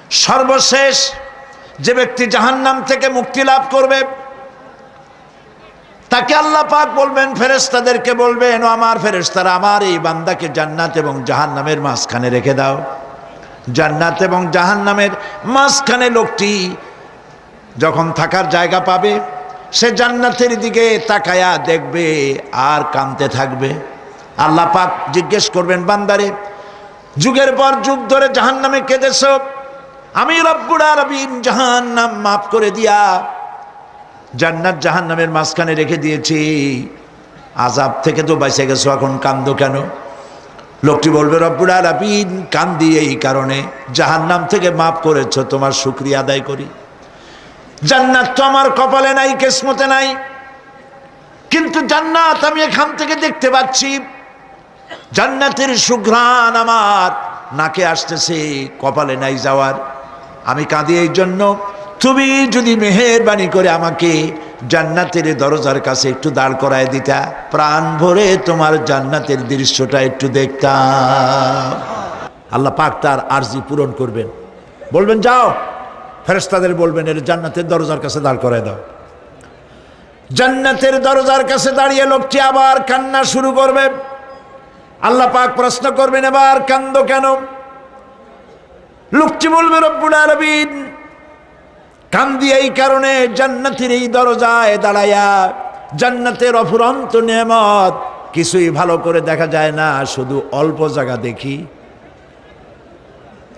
সর্বশেষ যে ব্যক্তি জাহান্নাম থেকে মুক্তি লাভ করবে তাকে আল্লাহ পাক বলবেন, ফেরেশতাদেরকে বলবেন, ও আমার ফেরেশতারা, আমার এই বান্দাকে জান্নাত এবং জাহান্নামের মাঝখানে রেখে দাও। জান্নাত এবং জাহান্নামের মাঝখানে লোকটি যখন থাকার জায়গা পাবে, সে জান্নাতের দিকে তাকায়া দেখবে আর কাঁদতে থাকবে। আল্লাহ পাক জিজ্ঞেস করবেন, বান্দারে, যুগের পর যুগ ধরে জাহান্নামে কেঁদেছ, আমি রব্বুল আলামিন জাহান্নাম মাফ করে দিয়া জান্নাত জাহান্নামের মাঝখানে রেখে দিয়েছি, আযাব থেকে তো বেঁচে গেছো, এখন কান্দো কেন? লোকটি বলবে, রব্বুল আলামিন কান্দি এই কারণে, জাহান্নাম থেকে মাফ করেছো, তোমার শুকরিয়া আদায় করি। জান্নাত তো আমার কপালে নাই, কিসমতে নাই, কিন্তু জান্নাত আমি এখান থেকে দেখতে পাচ্ছি, জান্নাতের সুঘ্রাণ আমার নাকে আসতেছে, কপালে নাই যাওয়ার। আমি কাঁদি এই জন্য, তুমি যদি মেহেরবানি করে আমাকে জান্নাতের দরজার কাছে একটু দাঁড় করায় দিতা, প্রাণ ভরে তোমার জান্নাতের দৃশ্যটা একটু দেখতাম। আল্লাহ পাক তার আরজি পূরণ করবেন, বলবেন, যাও, ফেরেশতাদের বলবেন, এর জান্নাতের দরজার কাছে দাঁড় করায় দাও। জান্নাতের দরজার কাছে দাঁড়িয়ে লোকটি আবার কান্না শুরু করবে। আল্লাহ পাক প্রশ্ন করবেন, এবার কান্দো কেন? লোকটি বলবে, রব্বুল আলামিন কান্দি এই কারণে, জান্নাতের এই দরজায় দাঁড়ায়া জান্নাতের অফুরন্ত নেয়ামত কিছুই ভালো করে দেখা যায় না, শুধু অল্প জায়গা দেখি।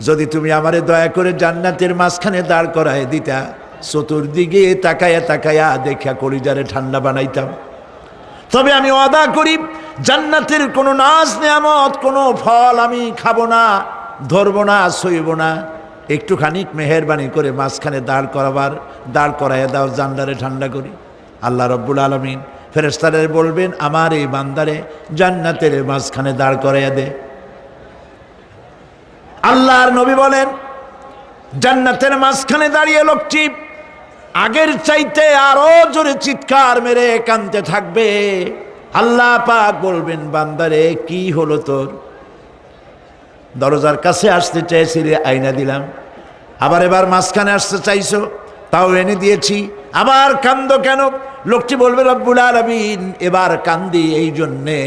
যদি তুমি আমারে দয়া করে জান্নাতের মাঝখানে দাঁড় করায় দিতা, চতুর্দিকে তাকায়া তাকায়া দেখা কলিজারে ঠান্ডা বানাইতাম। তবে আমি ওয়াদা করি, জান্নাতের কোনো নাজ নেয়ামত, কোনো ফল আমি খাবো না, ধরবো না, সইব না। একটুখানি মেহেরবানি করে মাঝখানে দাঁড় করাইয়া দাও, জান্নারে ঠান্ডা করি। আল্লাহ রব্বুল আলামিন ফেরেশতাদের বলবেন, আমার এই বান্দারে জান্নাতের মাঝখানে দাঁড় করাইয়া দে। আল্লাহর নবী বলেন, জান্নাতের মাঝখানে দাঁড়িয়ে লোকটি আগের চাইতে আরো জোরে চিৎকার মেরে কাঁদতে থাকবে। আল্লাহ পাক বলবেন, বান্দারে কি হলো তোর? দরজার কাছে আসতে চাইছিলে, আইনা দিলাম। আবার এবার মাঝখানে আসতে চাইছো, তাও এনে দিয়েছি, আবার কান্দো কেন? লোকটি বলবে, রব্বুল আলামিন এবার কান্দি এই জন্যে,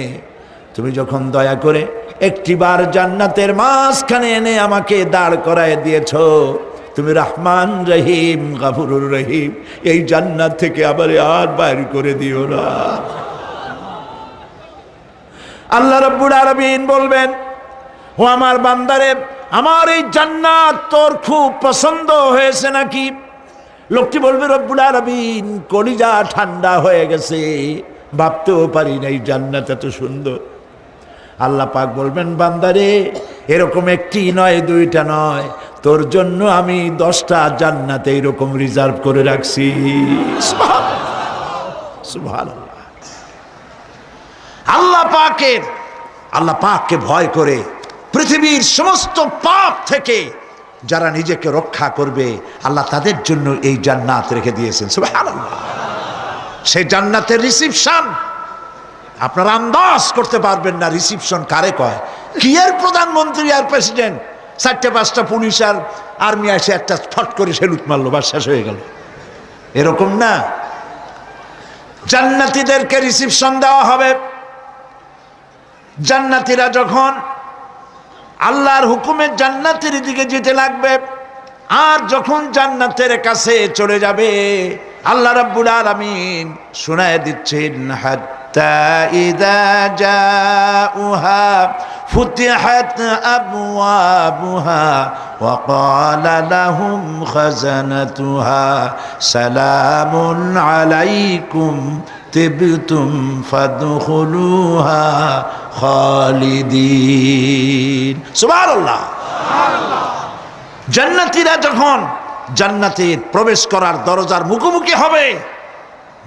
তুমি যখন দয়া করে একটিবার জান্নাতের মাঝখানে এনে আমাকে দাঁড় করায় দিয়েছ, তুমি রহমান রহিম গফুরুর রহিম, এই জান্নাত থেকে আবার আর বাইর করে দিও না। আল্লাহ রাব্বুল আলামিন বলবেন, ও আমার বান্দারে, আমার এই জান্নাত তোর খুব পছন্দ হয়েছে নাকি? লোকটি বলবে, রব্বুল আলামিন কলিজা ঠান্ডা হয়ে গেছে, ভাবতেও পারি না এই জান্নাত এত সুন্দর। আল্লাহ পাক বলবেন, বান্দারে, এরকম একটি নয়, দুইটা নয়, তোর জন্য আমি 10টা জান্নাত এইরকম রিজার্ভ করে রাখছি। সুবহানাল্লাহ। আল্লাহ পাককে ভয় করে পৃথিবীর সমস্ত পাপ থেকে যারা নিজেকে রক্ষা করবে, আল্লাহ তাদের জন্য এই জান্নাত রেখে দিয়েছেন। সুবহানাল্লাহ। সেই জান্নাতের রিসিপশন আপনারা আন্দাজ করতে পারবেন না, রিসিপশন কারে কয়। কি এর প্রধানমন্ত্রী আর প্রেসিডেন্ট, 4-5টা পুলিশ আর আর্মি আসে, একটা ফট করে সেলুট মারলো, বা শেষ হয়ে গেল, এরকম না। জান্নাতীদেরকে রিসিপশন দেওয়া হবে। জান্নাতীরা যখন আল্লাহর হুকুমে জান্নাতের দিকে যেতে লাগবে, আর যখন জান্নাতের কাছে চলে যাবে, আল্লাহ রাব্বুল আলামিন শোনায় দিচ্ছেন, হাত্তা ইযা জাউহা ফুতিহাত আবওয়াবুহা ওয়া ক্বালা লাহুম খাজানাতুহা সালামুন আলাইকুম তিবতুম ফাদখুলুহা খালিদিন। সুবহানাল্লাহ। জান্নাতীরা যখন জান্নাতে প্রবেশ করার দরজার মুখোমুখি হবে,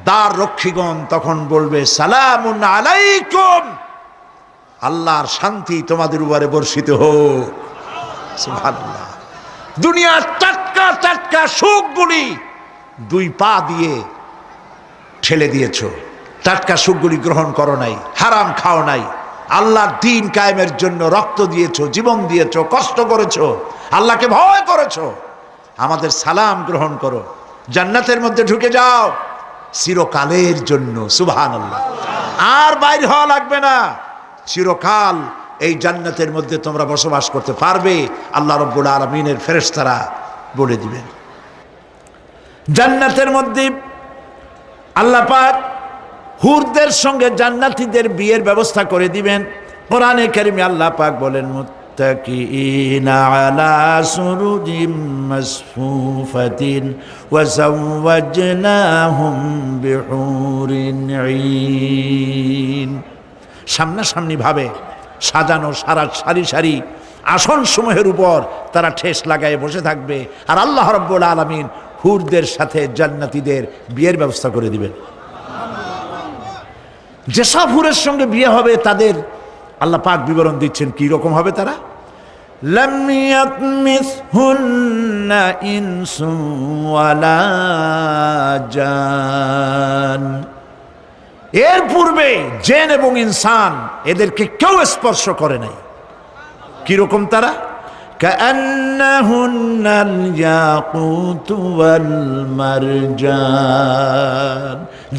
দ্বার রক্ষীগণ তখন বলবে, সালামুন আলাইকুম, আল্লাহর শান্তি তোমাদের উপরে বর্ষিত হোক। সুবহানাল্লাহ। দুনিয়ার টাটকা টাটকা সুখগুলি 2 পা দিয়ে ঠেলে দিয়েছো, টাটকা সুখগুলি গ্রহণ করো নাই, হারাম খাও নাই, আল্লাহর দ্বীন কায়েমের জন্য রক্ত দিয়েছো, জীবন দিয়েছো, কষ্ট করেছো, আল্লাহকে ভয় করেছো, আমাদের সালাম গ্রহণ করো, জান্নাতের মধ্যে ঢুকে যাও চিরকালের জন্য। সুবহানাল্লাহ। আর বাইর হওয়া লাগবে না, চিরকাল এই জান্নাতের মধ্যে তোমরা বসবাস করতে পারবে, আল্লাহ রাব্বুল আলামিনের ফেরেশতারা বলে দিবেন। জান্নাতের মধ্যে আল্লাহ পাক হুরদের সঙ্গে জান্নাতীদের বিয়ের ব্যবস্থা করে দিবেন। কোরআনে কারিমে আল্লাহ পাক বলেন, মুত্তাকিইনা আলা সুরুজিম মাসফুফাতিন ওয়া যাওয়াজনাহুম বিহুরিন ঈন। সামনাসামনি ভাবে সাজানো সারি সারি আসন সমূহের উপর তারা ঠেস লাগায় বসে থাকবে, আর আল্লাহ রাব্বুল আলামিন হুরদের সাথে জান্নাতীদের বিয়ের ব্যবস্থা করে দিবেন। যেসব হুরের সঙ্গে বিয়ে হবে তাদের আল্লাহ পাক বিবরণ দিচ্ছেন কি রকম হবে তারা। লাম ইয়াতমিসহুন্না ইনসুন ওয়ালা জান। এর পূর্বে জিন এবং ইনসান এদেরকে কেউ স্পর্শ করে নাই। কি রকম তারা? কাআন্নাহুন্নাল ইয়াকুতু ওয়াল মারজান।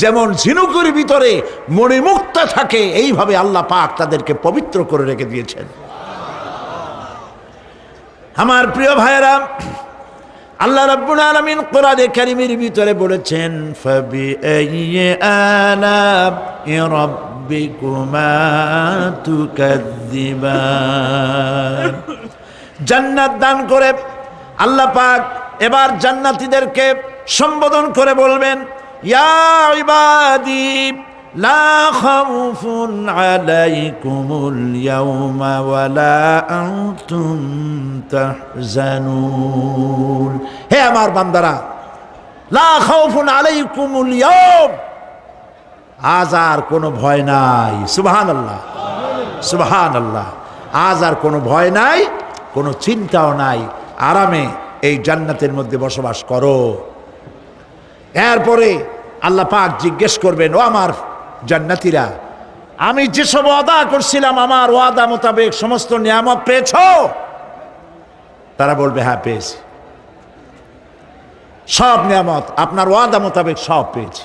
যেমন ঝিনুকের ভিতরে মণিমুক্তা থাকে, এইভাবে আল্লাহ পাক তাদেরকে পবিত্র করে রেখে দিয়েছেন। আমার প্রিয় ভাইয়েরা, আল্লাহ রাব্বুল আলামিন কোরআনে কারীমের ভিতরে বলেছেন, ফাবিআইয়ি আলা'i রাব্বিকুমা তুকাযযিবান। জান্নাত দান করে আল্লাহ পাক এবার জান্নাতীদেরকে সম্বোধন করে বলবেন, ইয়া ইবাদি লা খাউফুন আলাইকুমুল ইয়াওমা ওয়ালা আনতুম তাহজানুন। হে আমার বান্দারা, লা খাউফুন আলাইকুমুল ইয়াওম, আজ আর কোনো ভয় নাই। সুবহানাল্লাহ, সুবহানাল্লাহ। আজ আর কোনো ভয় নাই, কোনো চিন্তাও নাই, আরামে এই জান্নাতের মধ্যে বসবাস করো। এরপরে আল্লাহ পাক জিজ্ঞেস করবেন, ও আমার জান্নাতীরা, আমি যেসব ওয়াদা করছিলাম আমার ওয়াদা মোতাবেক সমস্ত নিয়ামত পেয়েছো? তারা বলবে, হ্যাঁ পেয়েছি, সব নিয়ামত আপনার ওয়াদা মোতাবেক সব পেয়েছি।